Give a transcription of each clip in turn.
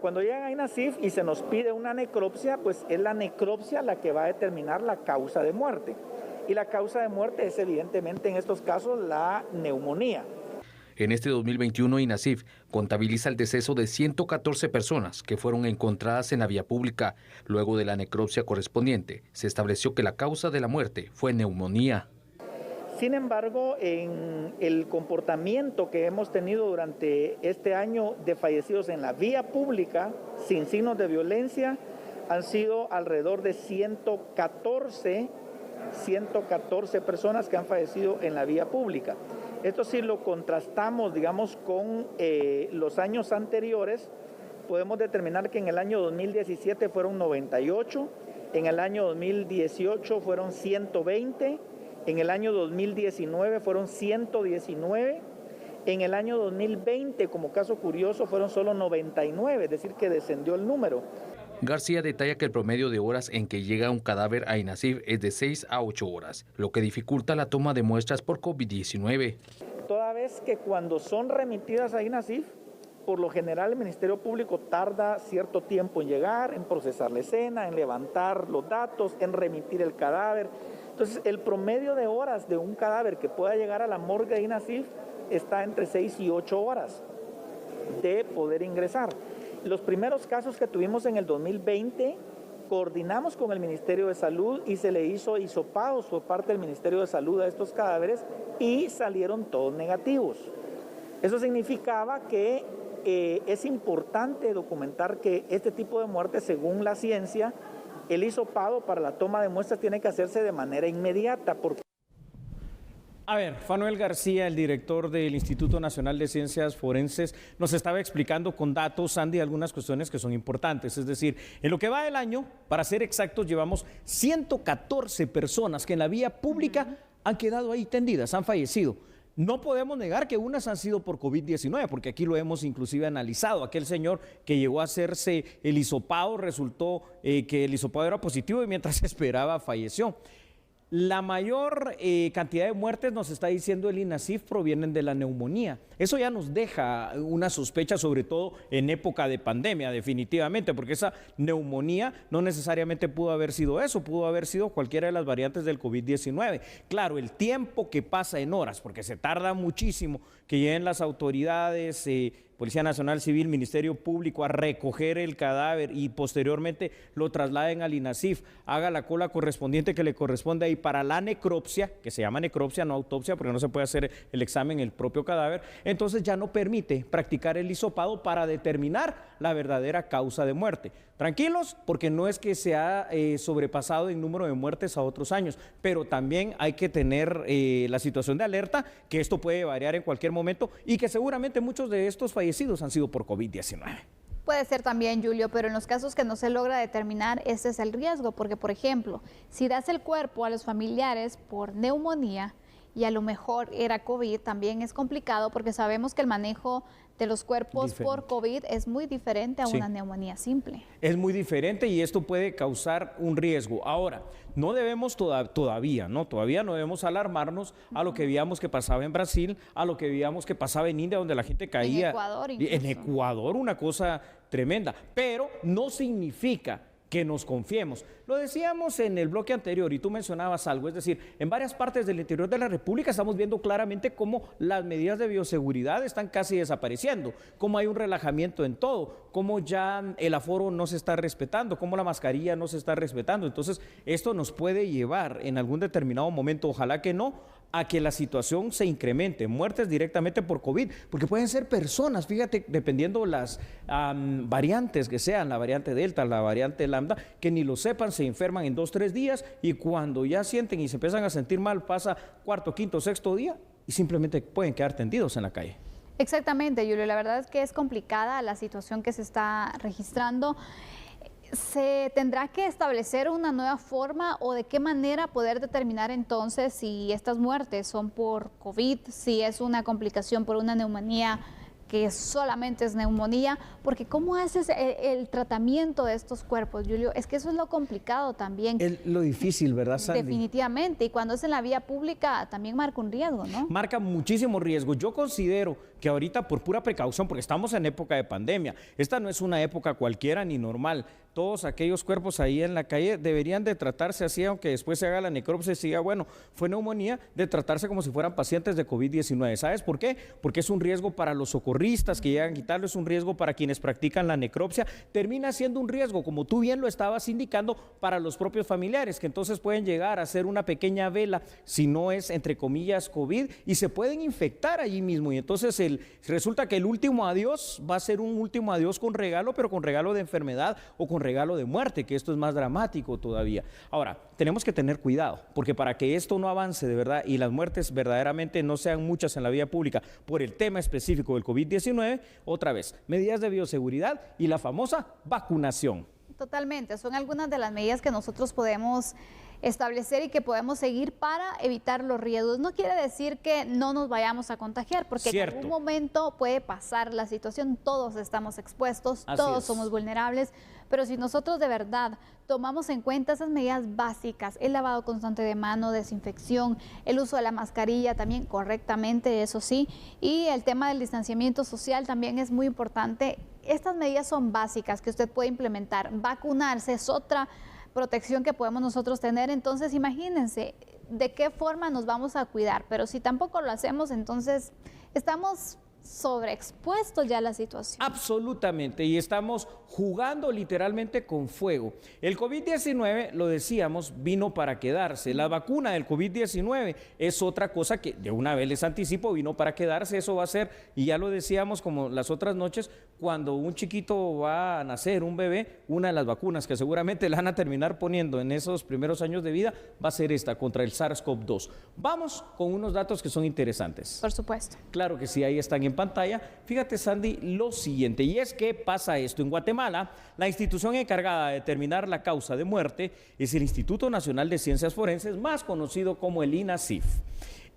cuando llegan a INASIF y se nos pide una necropsia, pues es la necropsia la que va a determinar la causa de muerte. Y la causa de muerte es evidentemente en estos casos la neumonía. En este 2021, INASIF contabiliza el deceso de 114 personas que fueron encontradas en la vía pública. Luego de la necropsia correspondiente, se estableció que la causa de la muerte fue neumonía. Sin embargo, en el comportamiento que hemos tenido durante este año de fallecidos en la vía pública, sin signos de violencia, han sido alrededor de 114 personas que han fallecido en la vía pública. Esto si lo contrastamos, digamos, con los años anteriores, podemos determinar que en el año 2017 fueron 98, en el año 2018 fueron 120, en el año 2019 fueron 119, en el año 2020, como caso curioso, fueron solo 99, es decir, que descendió el número. García detalla que el promedio de horas en que llega un cadáver a INASIF es de 6 a 8 horas, lo que dificulta la toma de muestras por COVID-19. Toda vez que cuando son remitidas a INASIF, por lo general el Ministerio Público tarda cierto tiempo en llegar, en procesar la escena, en levantar los datos, en remitir el cadáver. Entonces, el promedio de horas de un cadáver que pueda llegar a la morgue de INASIF está entre 6 y 8 horas de poder ingresar. Los primeros casos que tuvimos en el 2020, coordinamos con el Ministerio de Salud y se le hizo hisopados por parte del Ministerio de Salud a estos cadáveres y salieron todos negativos. Eso significaba que es importante documentar que este tipo de muerte, según la ciencia, el hisopado para la toma de muestras tiene que hacerse de manera inmediata. A ver, Fanuel García, el director del Instituto Nacional de Ciencias Forenses, nos estaba explicando con datos, Andy, algunas cuestiones que son importantes. Es decir, en lo que va del año, para ser exactos, llevamos 114 personas que en la vía pública han quedado ahí tendidas, han fallecido. No podemos negar que unas han sido por COVID-19, porque aquí lo hemos inclusive analizado. Aquel señor que llegó a hacerse el hisopado, resultó que el hisopado era positivo y mientras esperaba falleció. La mayor cantidad de muertes, nos está diciendo el INASIF, provienen de la neumonía. Eso ya nos deja una sospecha, sobre todo en época de pandemia, definitivamente, porque esa neumonía no necesariamente pudo haber sido eso, pudo haber sido cualquiera de las variantes del COVID-19. Claro, el tiempo que pasa en horas, porque se tarda muchísimo que lleguen las autoridades, Policía Nacional Civil, Ministerio Público, a recoger el cadáver y posteriormente lo trasladen al INASIF, haga la cola correspondiente que le corresponde ahí para la necropsia, que se llama necropsia, no autopsia, porque no se puede hacer el examen en el propio cadáver, entonces ya no permite practicar el hisopado para determinar la verdadera causa de muerte. Tranquilos, porque no es que se ha sobrepasado en número de muertes a otros años, pero también hay que tener la situación de alerta, que esto puede variar en cualquier momento y que seguramente muchos de estos fallecidos han sido por COVID-19. Puede ser también, Julio, pero en los casos que no se logra determinar, ese es el riesgo, porque, por ejemplo, si das el cuerpo a los familiares por neumonía y a lo mejor era COVID, también es complicado porque sabemos que el manejo de los cuerpos por COVID es muy diferente a una neumonía simple. Es muy diferente y esto puede causar un riesgo. Ahora, no debemos todavía no debemos alarmarnos a lo que veíamos que pasaba en Brasil, a lo que veíamos que pasaba en India, donde la gente caía. En Ecuador incluso. En Ecuador, una cosa tremenda. Pero no significa que nos confiemos. Lo decíamos en el bloque anterior y tú mencionabas algo, es decir, en varias partes del interior de la República estamos viendo claramente cómo las medidas de bioseguridad están casi desapareciendo, cómo hay un relajamiento en todo, cómo ya el aforo no se está respetando, cómo la mascarilla no se está respetando. Entonces, esto nos puede llevar en algún determinado momento, ojalá que no, a que la situación se incremente, muertes directamente por COVID, porque pueden ser personas, fíjate, dependiendo las variantes que sean, la variante Delta, la variante Lambda, que ni lo sepan, se enferman en 2 o 3 días y cuando ya sienten y se empiezan a sentir mal, pasa 4º, 5º, 6º día y simplemente pueden quedar tendidos en la calle. Exactamente, Julio, la verdad es que es complicada la situación que se está registrando. ¿Se tendrá que establecer una nueva forma o de qué manera poder determinar entonces si estas muertes son por COVID, si es una complicación por una neumonía que solamente es neumonía, porque ¿cómo haces el tratamiento de estos cuerpos, Julio? Es que eso es lo complicado también. Es lo difícil, ¿verdad, Sandy? Definitivamente, y cuando es en la vía pública también marca un riesgo, ¿no? Marca muchísimo riesgo. Yo considero que ahorita por pura precaución, porque estamos en época de pandemia, esta no es una época cualquiera ni normal. Todos aquellos cuerpos ahí en la calle deberían de tratarse así, aunque después se haga la necropsia y siga, bueno, fue neumonía, de tratarse como si fueran pacientes de COVID-19. ¿Sabes por qué? Porque es un riesgo para los socorristas que llegan a quitarlo, es un riesgo para quienes practican la necropsia, termina siendo un riesgo, como tú bien lo estabas indicando, para los propios familiares, que entonces pueden llegar a hacer una pequeña vela, si no es, entre comillas, COVID, y se pueden infectar allí mismo. Y entonces resulta que el último adiós va a ser un último adiós con regalo, pero con regalo de enfermedad o con regalo de muerte, que esto es más dramático todavía. Ahora, tenemos que tener cuidado, porque para que esto no avance de verdad y las muertes verdaderamente no sean muchas en la vía pública por el tema específico del COVID-19, otra vez, medidas de bioseguridad y la famosa vacunación. Totalmente, son algunas de las medidas que nosotros podemos establecer y que podemos seguir para evitar los riesgos. No quiere decir que no nos vayamos a contagiar, porque en algún momento puede pasar la situación, todos estamos expuestos, todos somos vulnerables, pero si nosotros de verdad tomamos en cuenta esas medidas básicas, el lavado constante de mano, desinfección, el uso de la mascarilla también correctamente, eso sí, y el tema del distanciamiento social también es muy importante. Estas medidas son básicas que usted puede implementar. Vacunarse es otra protección que podemos nosotros tener, entonces imagínense de qué forma nos vamos a cuidar, pero si tampoco lo hacemos, entonces estamos sobreexpuestos ya a la situación. Absolutamente, y estamos jugando literalmente con fuego. El COVID-19, lo decíamos, vino para quedarse. La vacuna del COVID-19 es otra cosa que de una vez les anticipo, vino para quedarse. Eso va a ser, y ya lo decíamos como las otras noches, cuando un chiquito va a nacer, un bebé, una de las vacunas que seguramente le van a terminar poniendo en esos primeros años de vida va a ser esta, contra el SARS-CoV-2. Vamos con unos datos que son interesantes. Por supuesto. Claro que sí, ahí están en pantalla. Fíjate, Sandy, lo siguiente, y es que pasa esto. En Guatemala, la institución encargada de determinar la causa de muerte es el Instituto Nacional de Ciencias Forenses, más conocido como el INASIF.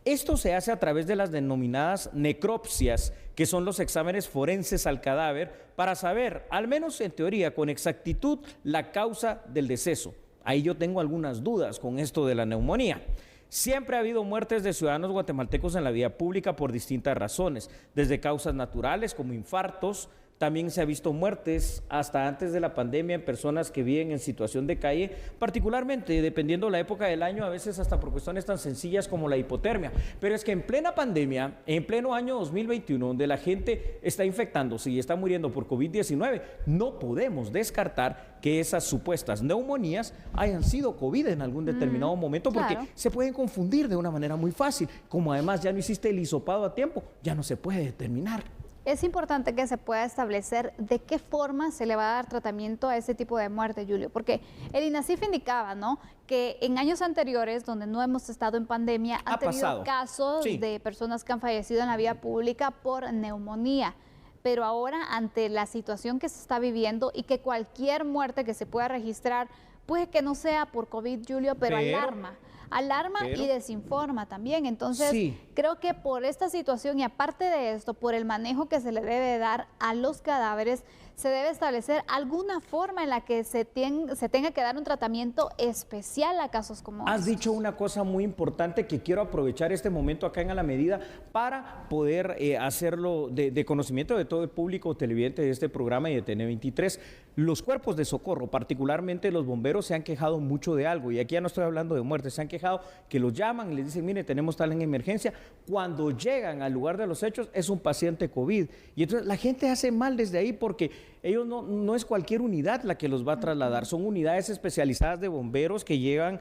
Esto se hace a través de las denominadas necropsias, que son los exámenes forenses al cadáver, para saber, al menos en teoría, con exactitud, la causa del deceso. Ahí yo tengo algunas dudas con esto de la neumonía. Siempre ha habido muertes de ciudadanos guatemaltecos en la vía pública por distintas razones, desde causas naturales como infartos. También se ha visto muertes hasta antes de la pandemia en personas que viven en situación de calle, particularmente dependiendo la época del año, a veces hasta por cuestiones tan sencillas como la hipotermia. Pero es que en plena pandemia, en pleno año 2021, donde la gente está infectándose y está muriendo por COVID-19, no podemos descartar que esas supuestas neumonías hayan sido COVID en algún determinado momento, porque se pueden confundir de una manera muy fácil. Como además ya no hiciste el hisopado a tiempo, ya no se puede determinar. Es importante que se pueda establecer de qué forma se le va a dar tratamiento a ese tipo de muerte, Julio, porque el INASIF indicaba, ¿no?, que en años anteriores, donde no hemos estado en pandemia, han tenido casos de personas que han fallecido en la vía pública por neumonía. Pero ahora, ante la situación que se está viviendo y que cualquier muerte que se pueda registrar, puede que no sea por COVID, Julio, pero alarma y desinforma también. Entonces, creo que por esta situación y aparte de esto, por el manejo que se le debe dar a los cadáveres, se debe establecer alguna forma en la que se tenga que dar un tratamiento especial a casos como estos. Has dicho una cosa muy importante que quiero aprovechar este momento acá en A la Medida para poder hacerlo de conocimiento de todo el público televidente de este programa y de TN23. Los cuerpos de socorro, particularmente los bomberos, se han quejado mucho de algo, y aquí ya no estoy hablando de muerte, se han quejado que los llaman y les dicen, mire, tenemos tal en emergencia. Cuando llegan al lugar de los hechos es un paciente COVID, y entonces la gente hace mal desde ahí, porque ellos no es cualquier unidad la que los va a trasladar, son unidades especializadas de bomberos que llevan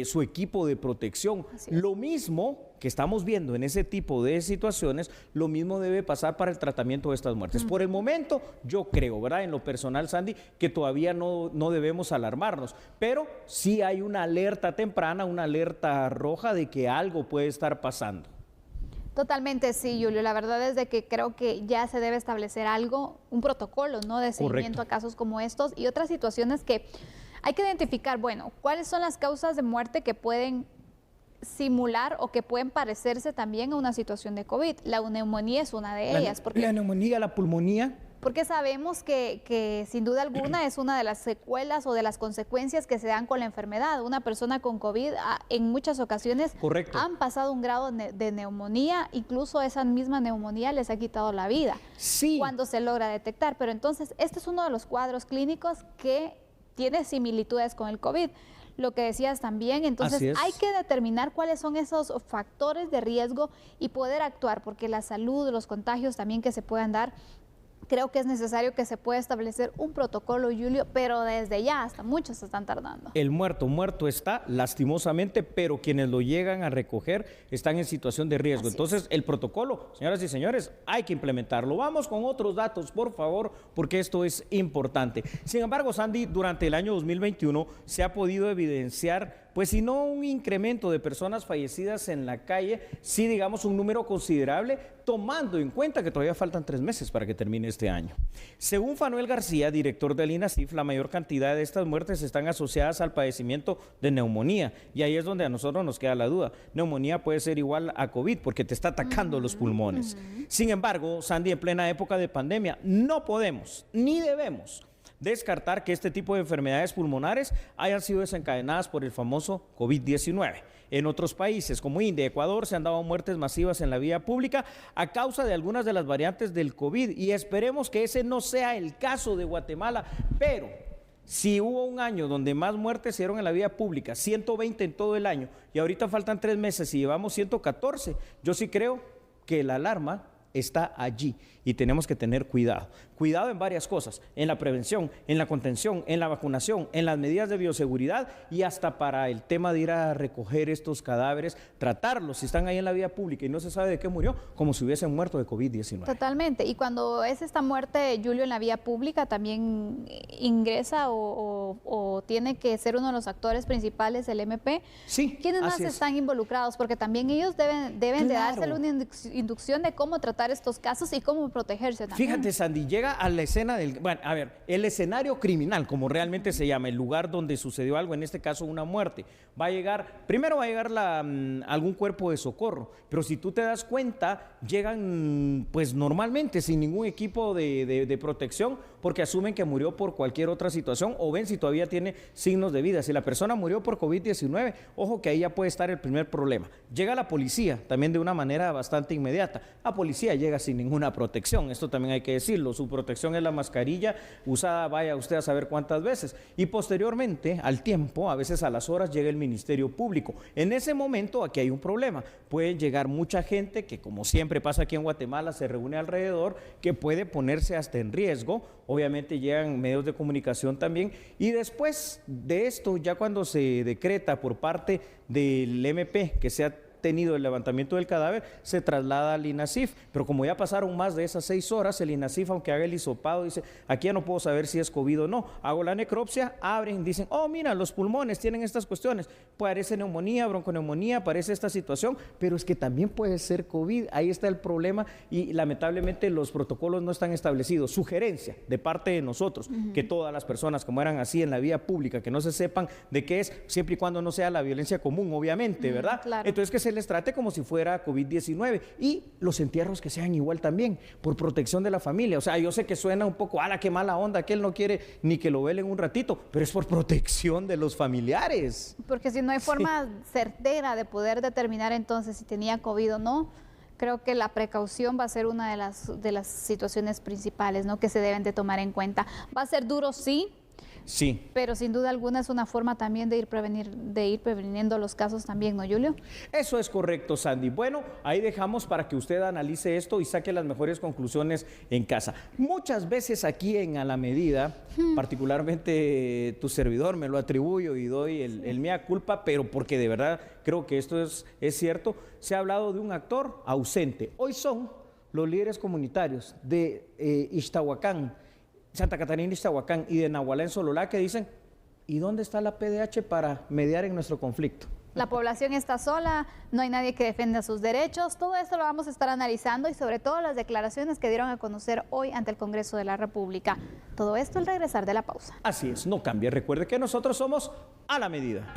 su equipo de protección. Lo mismo que estamos viendo en ese tipo de situaciones, lo mismo debe pasar para el tratamiento de estas muertes. Por el momento, yo creo, ¿verdad?, en lo personal, Sandy, que todavía no debemos alarmarnos, pero sí hay una alerta temprana, una alerta roja de que algo puede estar pasando. Totalmente, sí, Julio. La verdad es de que creo que ya se debe establecer algo, un protocolo, ¿no?, de seguimiento a casos como estos y otras situaciones que hay que identificar. Bueno, ¿cuáles son las causas de muerte que pueden simular o que pueden parecerse también a una situación de COVID. La neumonía es una de ellas. La neumonía, la pulmonía. Porque sabemos que sin duda alguna es una de las secuelas o de las consecuencias que se dan con la enfermedad. Una persona con COVID en muchas ocasiones han pasado un grado de neumonía, incluso esa misma neumonía les ha quitado la vida cuando se logra detectar. Pero entonces este es uno de los cuadros clínicos que tiene similitudes con el COVID. Lo que decías también, entonces hay que determinar cuáles son esos factores de riesgo y poder actuar, porque la salud, los contagios también que se puedan dar, creo que es necesario que se pueda establecer un protocolo, Julio, pero desde ya, hasta muchos se están tardando. El muerto está, lastimosamente, pero quienes lo llegan a recoger están en situación de riesgo. Entonces, el protocolo, señoras y señores, hay que implementarlo. Vamos con otros datos, por favor, porque esto es importante. Sin embargo, Sandy, durante el año 2021 se ha podido evidenciar, pues si no un incremento de personas fallecidas en la calle, sí digamos un número considerable, tomando en cuenta que todavía faltan 3 meses para que termine este año. Según Fanuel García, director del INASIF, la mayor cantidad de estas muertes están asociadas al padecimiento de neumonía, y ahí es donde a nosotros nos queda la duda. Neumonía puede ser igual a COVID porque te está atacando los pulmones. Sin embargo, Sandy, en plena época de pandemia, no podemos ni debemos descartar que este tipo de enfermedades pulmonares hayan sido desencadenadas por el famoso COVID-19. En otros países como India y Ecuador se han dado muertes masivas en la vía pública a causa de algunas de las variantes del COVID, y esperemos que ese no sea el caso de Guatemala, pero si hubo un año donde más muertes se dieron en la vía pública, 120 en todo el año, y ahorita faltan 3 meses y llevamos 114, yo sí creo que la alarma está allí y tenemos que tener cuidado. Cuidado en varias cosas, en la prevención, en la contención, en la vacunación, en las medidas de bioseguridad y hasta para el tema de ir a recoger estos cadáveres, tratarlos si están ahí en la vía pública y no se sabe de qué murió, como si hubiesen muerto de COVID-19. Totalmente, y cuando es esta muerte, Julio, en la vía pública también ingresa o tiene que ser uno de los actores principales el MP. Sí, ¿Quiénes más están involucrados? Porque también ellos deben de dársele una inducción de cómo tratar estos casos y cómo protegerse también. Fíjate, Sandy, llega a la escena del... Bueno, a ver, el escenario criminal, como realmente se llama, el lugar donde sucedió algo, en este caso una muerte, primero va a llegar algún cuerpo de socorro, pero si tú te das cuenta, llegan pues normalmente sin ningún equipo de protección, porque asumen que murió por cualquier otra situación o ven si todavía tiene signos de vida. Si la persona murió por COVID-19, ojo que ahí ya puede estar el primer problema. Llega la policía, también de una manera bastante inmediata. La policía llega sin ninguna protección, esto también hay que decirlo. Su protección es la mascarilla, usada vaya usted a saber cuántas veces. Y posteriormente, al tiempo, a veces a las horas, llega el Ministerio Público. En ese momento, aquí hay un problema. Puede llegar mucha gente que, como siempre pasa aquí en Guatemala, se reúne alrededor, que puede ponerse hasta en riesgo. Obviamente llegan medios de comunicación también, y después de esto, ya cuando se decreta por parte del MP que se ha tenido el levantamiento del cadáver, se traslada al INASIF, pero como ya pasaron más de esas 6 horas, el INASIF, aunque haga el hisopado, dice, aquí ya no puedo saber si es COVID o no. Hago la necropsia, abren, dicen, oh mira, los pulmones tienen estas cuestiones, parece neumonía, bronconeumonía, parece esta situación, pero es que también puede ser COVID. Ahí está el problema, y lamentablemente los protocolos no están establecidos. Sugerencia de parte de nosotros, que todas las personas que mueran así en la vía pública, que no se sepan de qué es, siempre y cuando no sea la violencia común, obviamente, ¿verdad? Claro. Entonces que se les trate como si fuera COVID-19, y los entierros que sean igual también, por protección de la familia. O sea, yo sé que suena un poco, ¡ala, qué mala onda! Que él no quiere ni que lo velen un ratito, pero es por protección de los familiares. Porque si no hay forma certera de poder determinar entonces si tenía COVID o no, creo que la precaución va a ser una de las situaciones principales, ¿no?, que se deben de tomar en cuenta. Va a ser duro, sí. Sí. Pero sin duda alguna es una forma también de ir previniendo los casos también, ¿no, Julio? Eso es correcto, Sandy. Bueno, ahí dejamos para que usted analice esto y saque las mejores conclusiones en casa. Muchas veces aquí en A la Medida, particularmente tu servidor, me lo atribuyo y doy el mea culpa, pero porque de verdad creo que esto es cierto, se ha hablado de un actor ausente. Hoy son los líderes comunitarios de Ixtahuacán, Santa Catarina, Ixtahuacán y de Nahualá en Sololá, que dicen, ¿y dónde está la PDH para mediar en nuestro conflicto? La población está sola, no hay nadie que defienda sus derechos. Todo esto lo vamos a estar analizando, y sobre todo las declaraciones que dieron a conocer hoy ante el Congreso de la República. Todo esto al regresar de la pausa. Así es, no cambie. Recuerde que nosotros somos A la Medida.